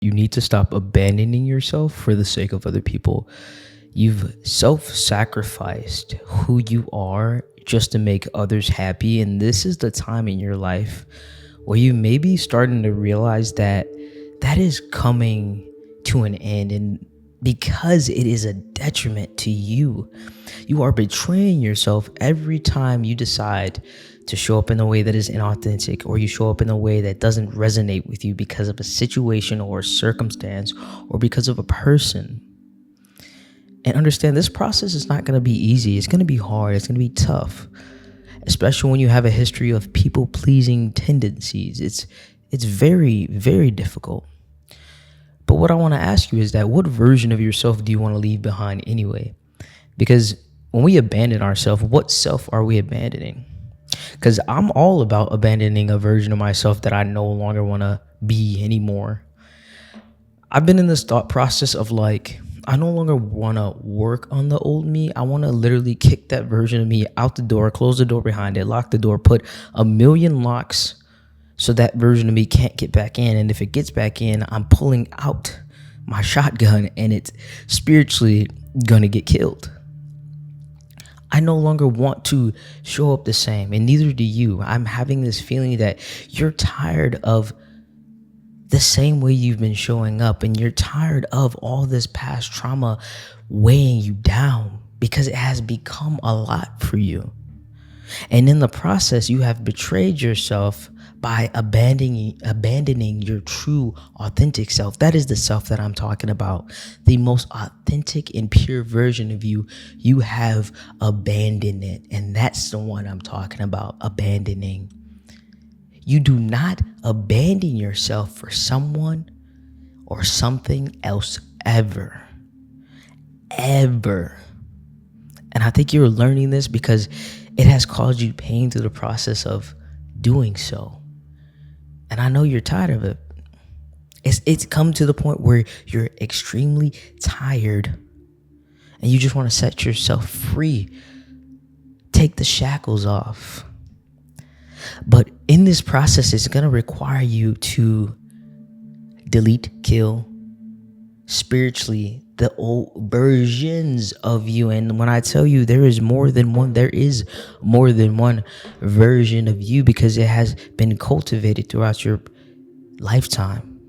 You need to stop abandoning yourself for the sake of other people. You've self-sacrificed who you are just to make others happy. And this is the time in your life where you may be starting to realize that that is coming to an end. And because it is a detriment to you, you are betraying yourself every time you decide to show up in a way that is inauthentic, or you show up in a way that doesn't resonate with you because of a situation or a circumstance or because of a person. And understand, this process is not going to be easy. It's going to be hard. It's going to be tough, especially when you have a history of people pleasing tendencies. It's very, very difficult. But what I want to ask you is that what version of yourself do you want to leave behind anyway? Because when we abandon ourselves, what self are we abandoning? Because I'm all about abandoning a version of myself that I no longer want to be anymore. I've been in this thought process of like, I no longer want to work on the old me. I want to literally kick that version of me out the door, close the door behind it, lock the door, put a million locks so that version of me can't get back in. And if it gets back in, I'm pulling out my shotgun and it's spiritually going to get killed. I no longer want to show up the same, and neither do you. I'm having this feeling that you're tired of the same way you've been showing up, and you're tired of all this past trauma weighing you down because it has become a lot for you. And in the process, you have betrayed yourself by abandoning your true, authentic self. That is the self that I'm talking about. The most authentic and pure version of you. You have abandoned it. And that's the one I'm talking about, abandoning. You do not abandon yourself for someone or something else ever. Ever. And I think you're learning this because it has caused you pain through the process of doing so. And I know you're tired of it. It's come to the point where you're extremely tired and you just want to set yourself free. Take the shackles off. But in this process, it's going to require you to delete, kill, spiritually, the old versions of you. And when I tell you there is more than one version of you, because it has been cultivated throughout your lifetime,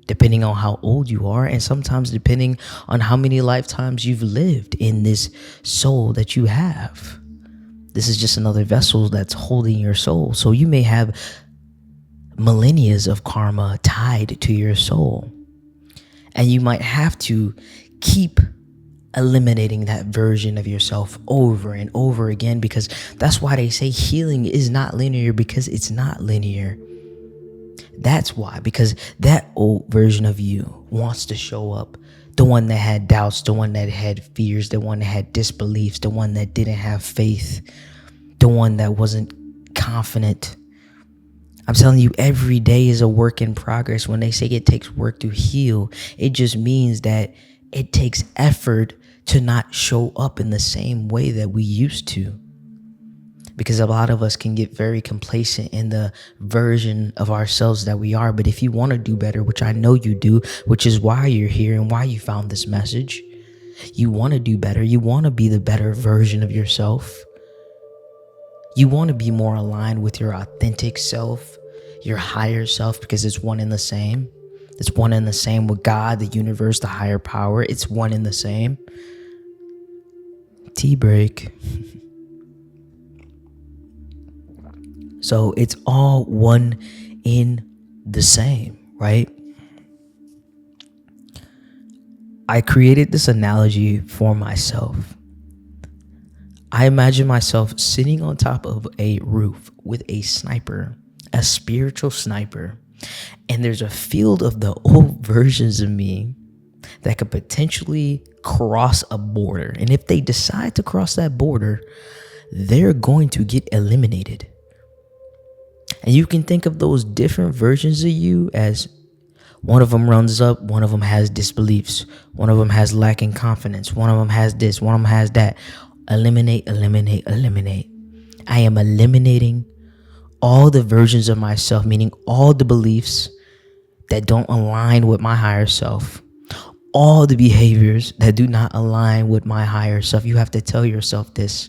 depending on how old you are, and sometimes depending on how many lifetimes you've lived in this soul that you have. This is just another vessel that's holding your soul. So you may have millennia of karma tied to your soul. And you might have to keep eliminating that version of yourself over and over again, because that's why they say healing is not linear, because it's not linear. That's why, because that old version of you wants to show up. The one that had doubts, the one that had fears, the one that had disbeliefs, the one that didn't have faith, the one that wasn't confident. I'm telling you, every day is a work in progress. When they say it takes work to heal, it just means that it takes effort to not show up in the same way that we used to. Because a lot of us can get very complacent in the version of ourselves that we are. But if you want to do better, which I know you do, which is why you're here and why you found this message, you want to do better. You want to be the better version of yourself. You want to be more aligned with your authentic self, your higher self, because it's one and the same. It's one and the same with God, the universe, the higher power. It's one and the same. Tea break. So it's all one in the same, right? I created this analogy for myself. I imagine myself sitting on top of a roof with a sniper, a spiritual sniper, and there's a field of the old versions of me that could potentially cross a border. And if they decide to cross that border, they're going to get eliminated. And you can think of those different versions of you as one of them runs up, one of them has disbeliefs, one of them has lacking confidence, one of them has this, one of them has that. Eliminate, eliminate, eliminate. I am eliminating all the versions of myself, meaning all the beliefs that don't align with my higher self, all the behaviors that do not align with my higher self. You have to tell yourself this.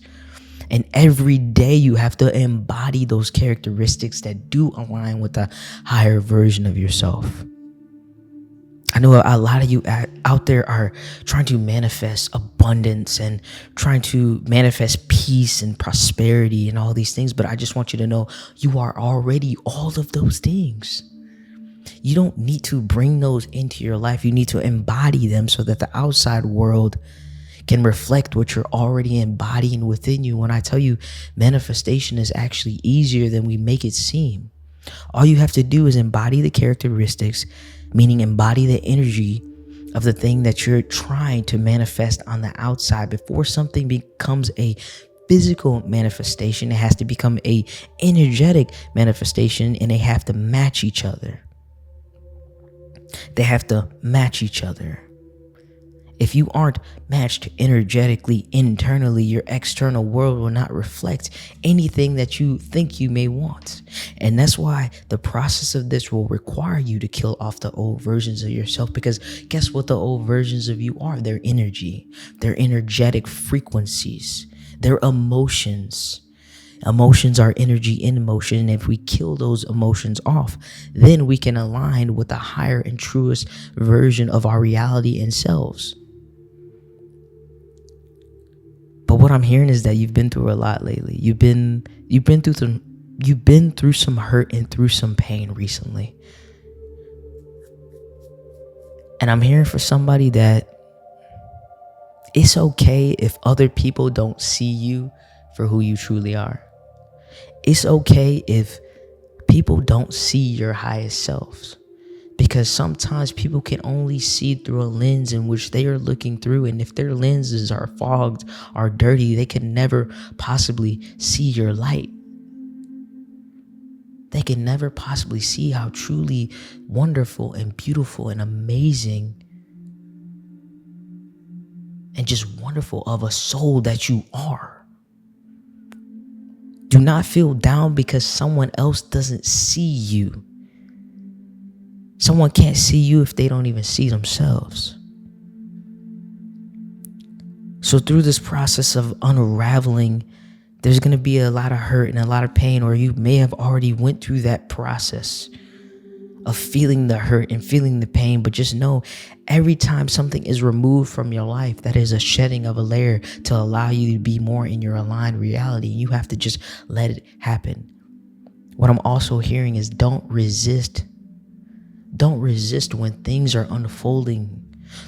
And every day you have to embody those characteristics that do align with the higher version of yourself. I know a lot of you out there are trying to manifest abundance and trying to manifest peace and prosperity and all these things. But I just want you to know you are already all of those things. You don't need to bring those into your life. You need to embody them so that the outside world can reflect what you're already embodying within you. When I tell you manifestation is actually easier than we make it seem. All you have to do is embody the characteristics, meaning embody the energy of the thing that you're trying to manifest on the outside. Before something becomes a physical manifestation, it has to become a energetic manifestation, and they have to match each other. They have to match each other. If you aren't matched energetically, internally, your external world will not reflect anything that you think you may want. And that's why the process of this will require you to kill off the old versions of yourself, because guess what the old versions of you are? Their energy, their energetic frequencies, their emotions. Emotions are energy in motion. And if we kill those emotions off, then we can align with the higher and truest version of our reality and selves. But what I'm hearing is that you've been through a lot lately. You've been through some hurt and through some pain recently. And I'm hearing for somebody that it's okay if other people don't see you for who you truly are. It's okay if people don't see your highest selves, because sometimes people can only see through a lens in which they are looking through. And if their lenses are fogged or dirty, they can never possibly see your light. They can never possibly see how truly wonderful and beautiful and amazing and just wonderful of a soul that you are. Do not feel down because someone else doesn't see you. Someone can't see you if they don't even see themselves. So through this process of unraveling, there's going to be a lot of hurt and a lot of pain, or you may have already went through that process of feeling the hurt and feeling the pain. But just know, every time something is removed from your life, that is a shedding of a layer to allow you to be more in your aligned reality. You have to just let it happen. What I'm also hearing is don't resist. Don't resist when things are unfolding.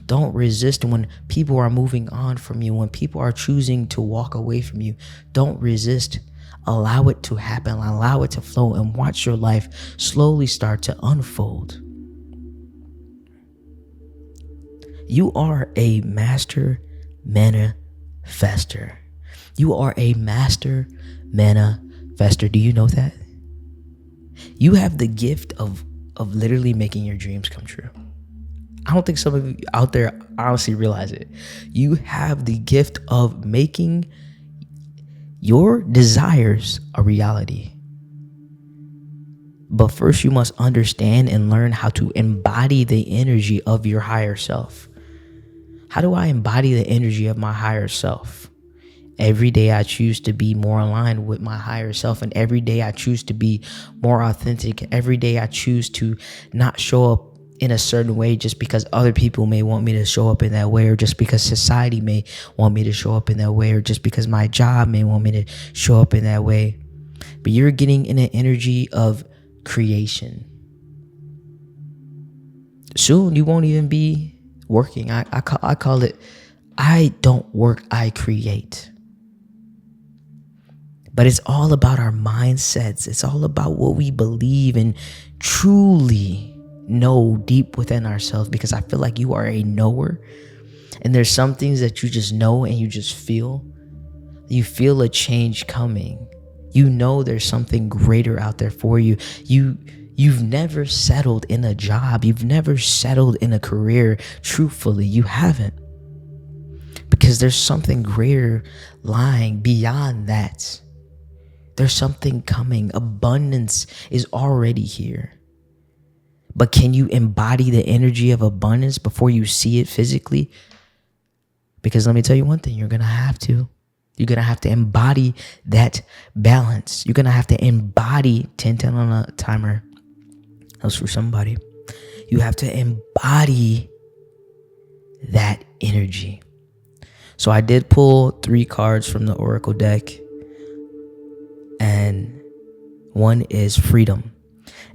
Don't resist when people are moving on from you, when people are choosing to walk away from you. Don't resist. Allow it to happen. Allow it to flow, and watch your life slowly start to unfold. You are a master manifester. You are a master manifester. Do you know that? You have the gift of literally making your dreams come true. I don't think some of you out there honestly realize it. You have the gift of making your desires a reality. But first, you must understand and learn how to embody the energy of your higher self. How do I embody the energy of my higher self? Every day I choose to be more aligned with my higher self, and every day I choose to be more authentic. Every day I choose to not show up in a certain way just because other people may want me to show up in that way, or just because society may want me to show up in that way, or just because my job may want me to show up in that way. But you're getting in an energy of creation. Soon you won't even be working. I call it, I don't work, I create. But it's all about our mindsets. It's all about what we believe and truly know deep within ourselves, because I feel like you are a knower, and there's some things that you just know and you just feel. You feel a change coming. You know there's something greater out there for you. You've never settled in a job. You've never settled in a career. Truthfully, you haven't. Because there's something greater lying beyond that. There's something coming. Abundance is already here. But can you embody the energy of abundance before you see it physically? Because let me tell you one thing, you're going to have to. You're going to have to embody that balance. You're going to have to embody 10-10 on a timer. That was for somebody. You have to embody that energy. So I did pull 3 cards from the Oracle deck. And one is freedom.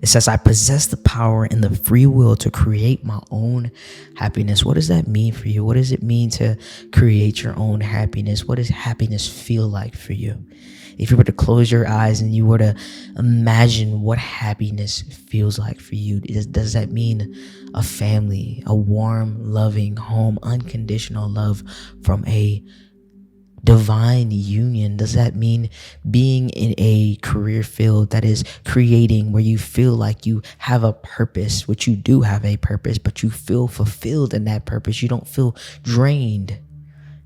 It says, I possess the power and the free will to create my own happiness. What does that mean for you? What does it mean to create your own happiness? What does happiness feel like for you? If you were to close your eyes and you were to imagine what happiness feels like for you, does that mean a family, a warm, loving home, unconditional love from a divine union? Does that mean being in a career field that is creating, where you feel like you have a purpose, which you do have a purpose, but you feel fulfilled in that purpose? You don't feel drained,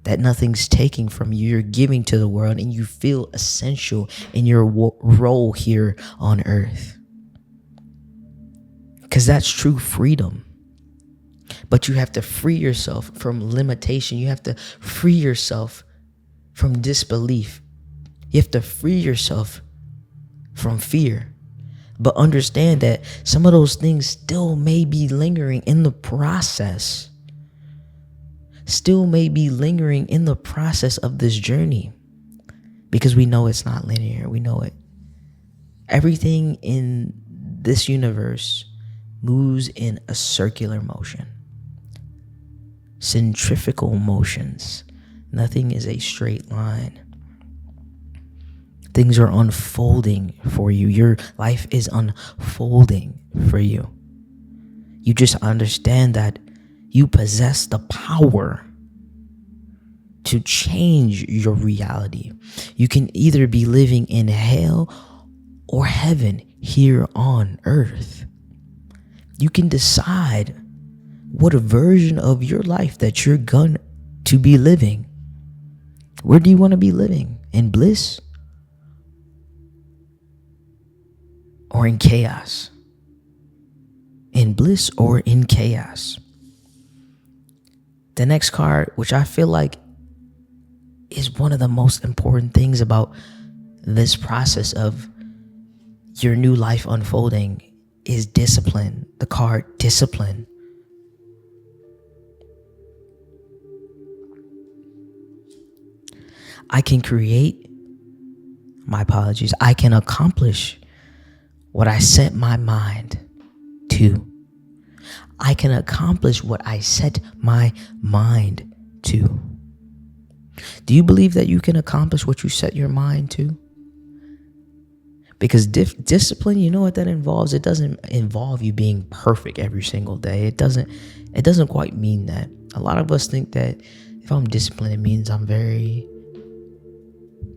that nothing's taking from you. You're giving to the world and you feel essential in your role here on earth. Because that's true freedom. But you have to free yourself from limitation. You have to free yourself from disbelief. You have to free yourself from fear. But understand that some of those things still may be lingering in the process. Still may be lingering in the process of this journey. Because we know it's not linear. We know it. Everything in this universe moves in a circular motion. Centrifugal motions. Nothing is a straight line. Things are unfolding for you. Your life is unfolding for you. You just understand that you possess the power to change your reality. You can either be living in hell or heaven here on earth. You can decide what version of your life that you're going to be living. Where do you want to be living? In bliss or in chaos? In bliss or in chaos? The next card, which I feel like is one of the most important things about this process of your new life unfolding, is discipline. The card discipline. I can accomplish what I set my mind to. I can accomplish what I set my mind to. Do you believe that you can accomplish what you set your mind to? Because discipline, you know what that involves? It doesn't involve you being perfect every single day. It doesn't quite mean that. A lot of us think that if I'm disciplined, it means I'm very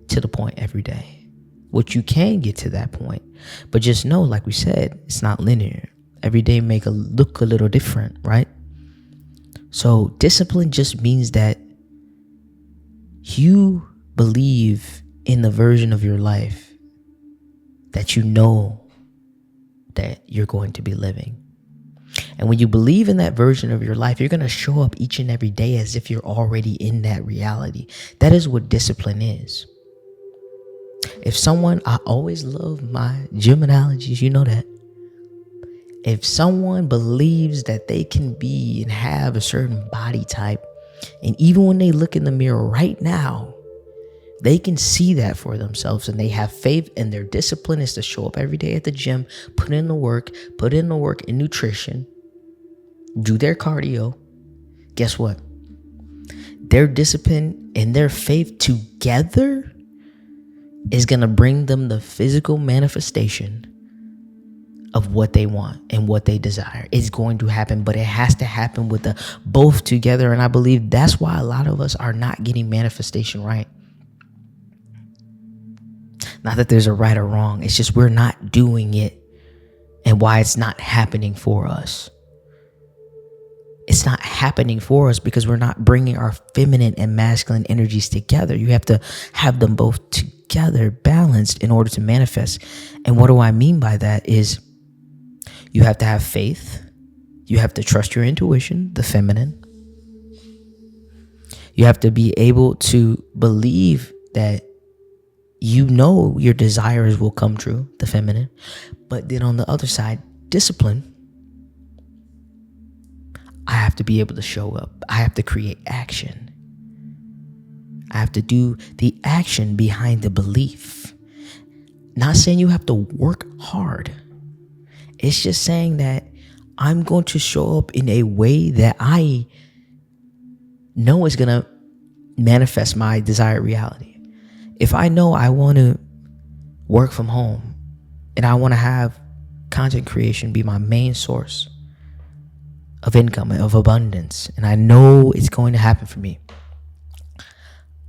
to the point every day, which you can get to that point. But just know, like we said, it's not linear. Every day look a little different, right? So discipline just means that you believe in the version of your life that you know that you're going to be living. And when you believe in that version of your life, you're going to show up each and every day as if you're already in that reality. That is what discipline is. I always love my gym analogies, you know that. If someone believes that they can be and have a certain body type, and even when they look in the mirror right now, they can see that for themselves, and they have faith, and their discipline is to show up every day at the gym, put in the work in nutrition, do their cardio. Guess what? Their discipline and their faith together is going to bring them the physical manifestation of what they want and what they desire. It's going to happen, but it has to happen with the both together. And I believe that's why a lot of us are not getting manifestation right. Not that there's a right or wrong. It's just we're not doing it, and why it's not happening for us. It's not happening for us because we're not bringing our feminine and masculine energies together. You have to have them both together, balanced, in order to manifest. And what do I mean by that is You have to have faith. You have to trust your intuition, the feminine. You have to be able to believe that you know your desires will come true, the feminine. But then on the other side, discipline. I have to be able to show up. I have to create action. I have to do the action behind the belief. Not saying you have to work hard. It's just saying that I'm going to show up in a way that I know is going to manifest my desired reality. If I know I want to work from home and I want to have content creation be my main source of income, of abundance, and I know it's going to happen for me,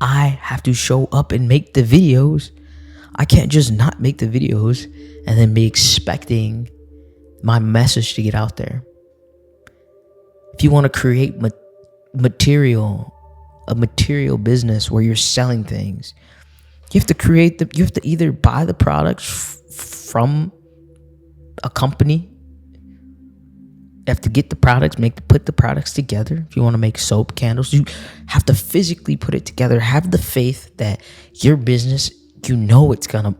I have to show up and make the videos. I can't just not make the videos and then be expecting my message to get out there. If you want to create a material business where you're selling things, you have to either buy the products from a company. You have to get the products, put the products together. If you want to make soap, candles, you have to physically put it together. Have the faith that your business, you know it's going to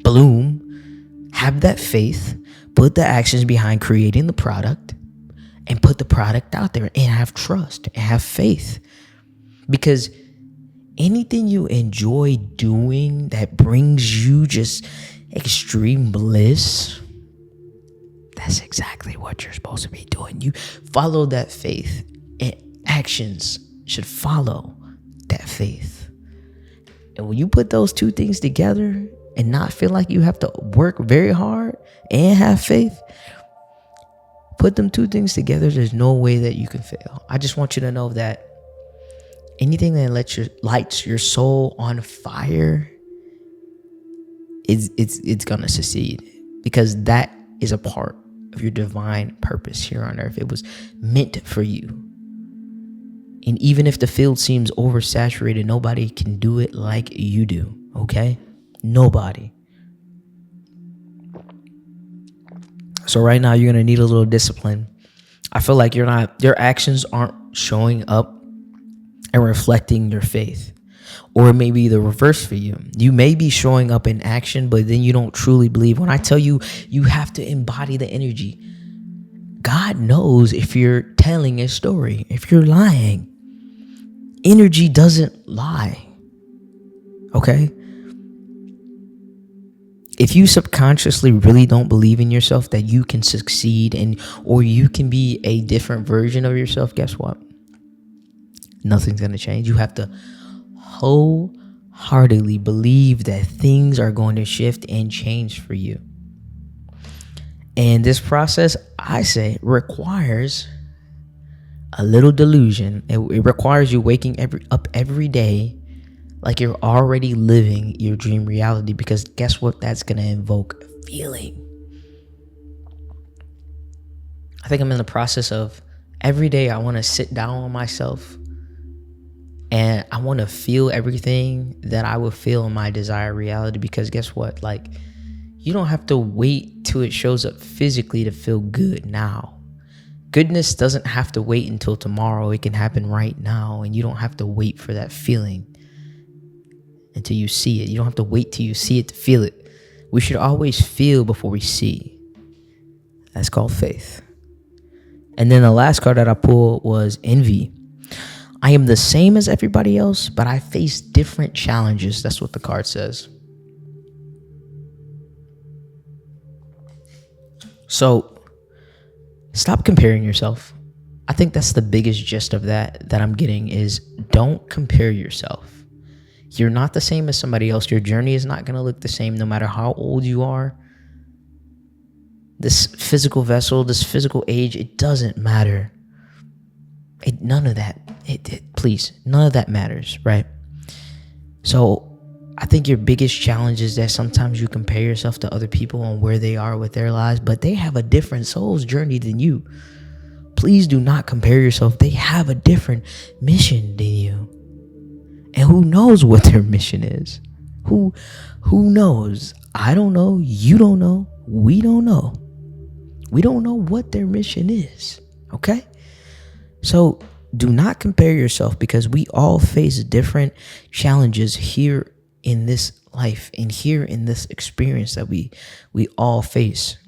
bloom. Have that faith. Put the actions behind creating the product and put the product out there, and have trust and have faith. Because anything you enjoy doing that brings you just extreme bliss, that's exactly what you're supposed to be doing. You follow that faith, and actions should follow that faith. And when you put those two things together and not feel like you have to work very hard and have faith, put them two things together, there's no way that you can fail. I just want you to know that anything that lights your soul on fire, it's gonna succeed, because that is a part of your divine purpose here on earth. It was meant for you. And even if the field seems oversaturated, nobody can do it like you do. Okay? Nobody. So right now you're gonna need a little discipline. I feel like your actions aren't showing up and reflecting your faith. Or it may be the reverse for you. You may be showing up in action, but then you don't truly believe. When I tell you, you have to embody the energy. God knows if you're telling a story, if you're lying. Energy doesn't lie. Okay? If you subconsciously really don't believe in yourself that you can succeed or you can be a different version of yourself, guess what? Nothing's going to change. You have to wholeheartedly believe that things are going to shift and change for you. And this process, I say, requires a little delusion. It requires you waking up every day like you're already living your dream reality, because guess what? That's going to invoke feeling. I think I'm in the process of every day I want to sit down on myself and I want to feel everything that I would feel in my desired reality, because guess what? Like, you don't have to wait till it shows up physically to feel good now. Goodness doesn't have to wait until tomorrow. It can happen right now, and you don't have to wait for that feeling until you see it. You don't have to wait till you see it to feel it. We should always feel before we see. That's called faith. And then the last card that I pulled was envy. I am the same as everybody else, but I face different challenges. That's what the card says. So stop comparing yourself. I think that's the biggest gist of that I'm getting is don't compare yourself. You're not the same as somebody else. Your journey is not going to look the same no matter how old you are. This physical vessel, this physical age, it doesn't matter. None of that. Please, none of that matters, right? So I think your biggest challenge is that sometimes you compare yourself to other people on where they are with their lives, but they have a different soul's journey than you. Please do not compare yourself. They have a different mission than you. And who knows what their mission is? Who knows? I don't know. You don't know. We don't know. We don't know what their mission is. Okay? So do not compare yourself, because we all face different challenges here in this life and here in this experience that we all face.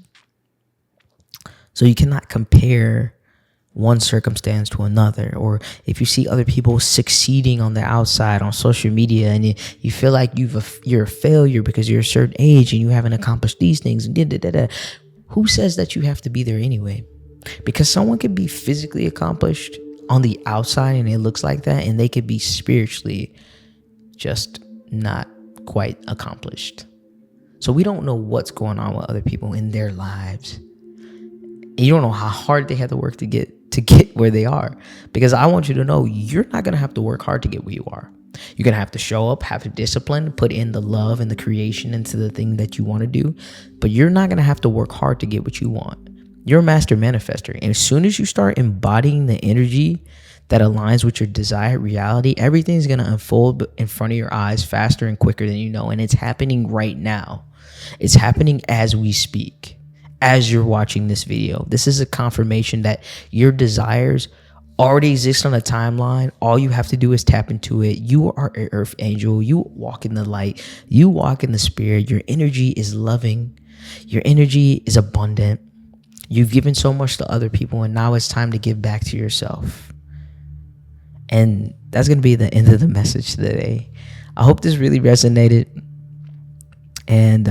So you cannot compare one circumstance to another. Or if you see other people succeeding on the outside on social media, and you feel like you're a failure because you're a certain age and you haven't accomplished these things, and who says that you have to be there anyway? Because someone could be physically accomplished on the outside and it looks like that, and they could be spiritually just not quite accomplished. So we don't know what's going on with other people in their lives. And you don't know how hard they had to work to get where they are. Because I want you to know, you're not going to have to work hard to get where you are. You're going to have to show up, have the discipline, put in the love and the creation into the thing that you want to do. But you're not going to have to work hard to get what you want. You're a master manifester. And as soon as you start embodying the energy that aligns with your desired reality, everything's going to unfold in front of your eyes faster and quicker than you know. And it's happening right now. It's happening as we speak. As you're watching this video, this is a confirmation that your desires already exist on a timeline. All you have to do is tap into it. You are an earth angel. You walk in the light. You walk in the spirit. Your energy is loving. Your energy is abundant. You've given so much to other people, and now it's time to give back to yourself. And that's going to be the end of the message today. I hope this really resonated. And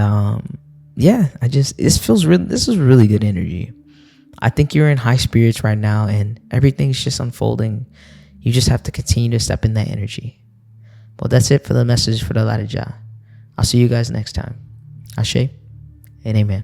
this is really good energy. I think you're in high spirits right now, and everything's just unfolding. You just have to continue to step in that energy. Well, that's it for the message for the Ladija. I'll see you guys next time. Ashe and amen.